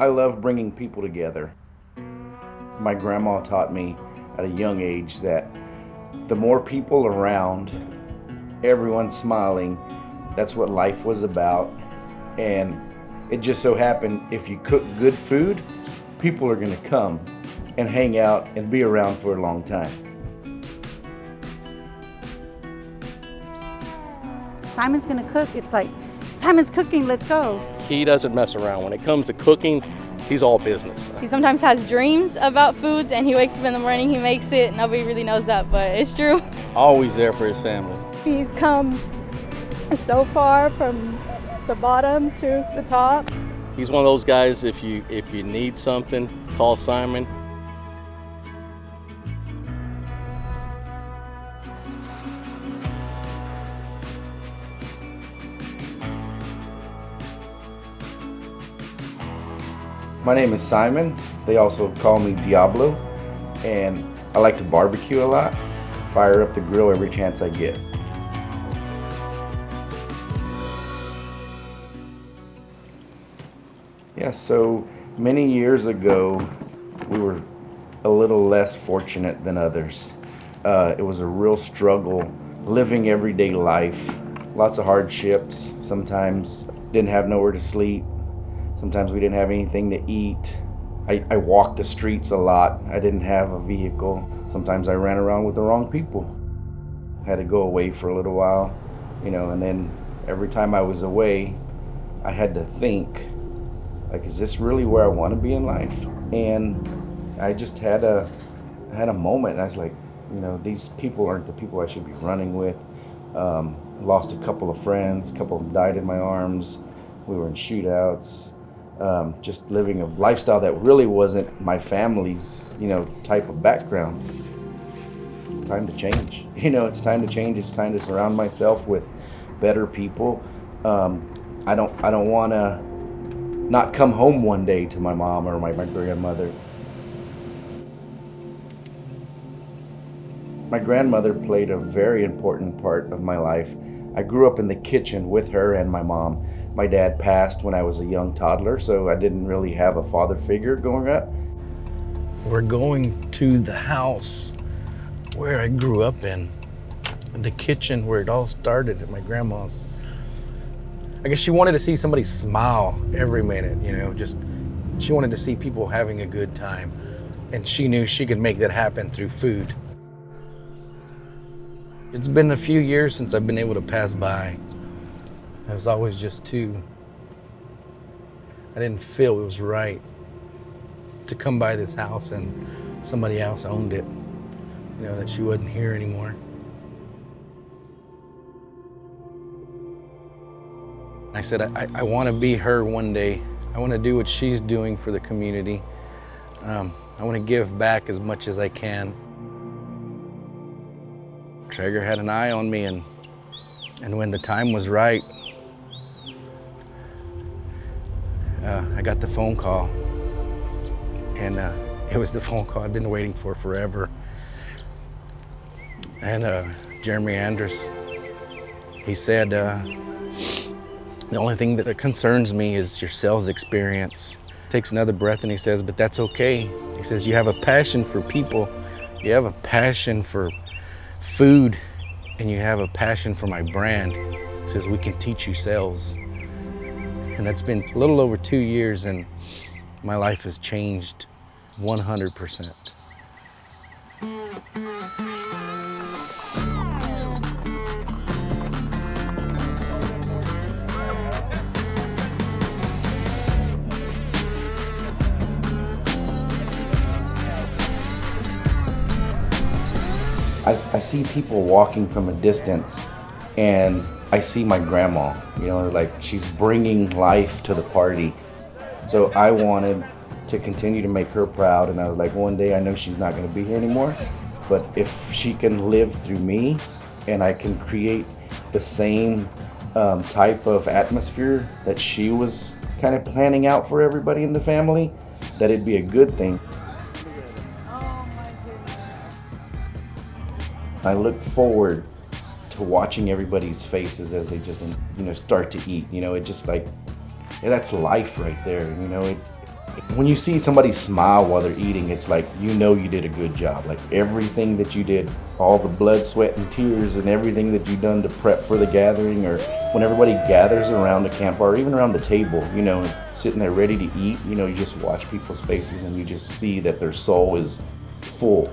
I love bringing people together. My grandma taught me at a young age that the more people around, everyone smiling, that's what life was about. And it just so happened if you cook good food, people are going to come and hang out and be around for a long time. Simon's gonna cook. It's like, Simon's cooking, let's go. He doesn't mess around. When it comes to cooking, he's all business. He sometimes has dreams about foods and he wakes up in the morning, he makes it. Nobody really knows that, but it's true. Always there for his family. He's come so far from the bottom to the top. He's one of those guys, if you need something, call Simon. My name is Simon. They also call me Diablo, and I like to barbecue a lot, fire up the grill every chance I get. Yeah, so many years ago, we were a little less fortunate than others. It was a real struggle living everyday life, lots of hardships. Sometimes didn't have nowhere to sleep. Sometimes we didn't have anything to eat. I walked the streets a lot. I didn't have a vehicle. Sometimes I ran around with the wrong people. I had to go away for a little while, and then every time I was away, I had to think, like, is this really where I want to be in life? And I just had a moment, and I was like, these people aren't the people I should be running with. Lost a couple of friends, a couple of them died in my arms. We were in shootouts. Just living a lifestyle that really wasn't my family's, type of background. It's time to change. It's time to change. It's time to surround myself with better people. I don't want to not come home one day to my mom or my grandmother. My grandmother played a very important part of my life. I grew up in the kitchen with her and my mom. My dad passed when I was a young toddler, so I didn't really have a father figure growing up. We're going to the house where I grew up in, the kitchen where it all started at my grandma's. I guess she wanted to see somebody smile every minute, she wanted to see people having a good time. And she knew she could make that happen through food. It's been a few years since I've been able to pass by. I was always just too, I didn't feel it was right to come by this house and somebody else owned it, that she wasn't here anymore. I said, I want to be her one day. I want to do what she's doing for the community. I want to give back as much as I can. Traeger had an eye on me, and when the time was right, I got the phone call, and it was the phone call I've been waiting for forever. And Jeremy Andrus, he said, the only thing that concerns me is your sales experience. Takes another breath and he says, but that's okay. He says, you have a passion for people, you have a passion for food, and you have a passion for my brand. He says, we can teach you sales. And that's been a little over 2 years, and my life has changed 100%. I see people walking from a distance, and I see my grandma, like she's bringing life to the party. So I wanted to continue to make her proud, and I was like, one day I know she's not going to be here anymore, but if she can live through me and I can create the same type of atmosphere that she was kind of planning out for everybody in the family, that it'd be a good thing. I look forward to watching everybody's faces as they just, start to eat. It just like, that's life right there. When you see somebody smile while they're eating, it's like, you know you did a good job. Like everything that you did, all the blood, sweat, and tears, and everything that you've done to prep for the gathering, or when everybody gathers around the campfire, or even around the table, you know, sitting there ready to eat, you know, you just watch people's faces and you just see that their soul is full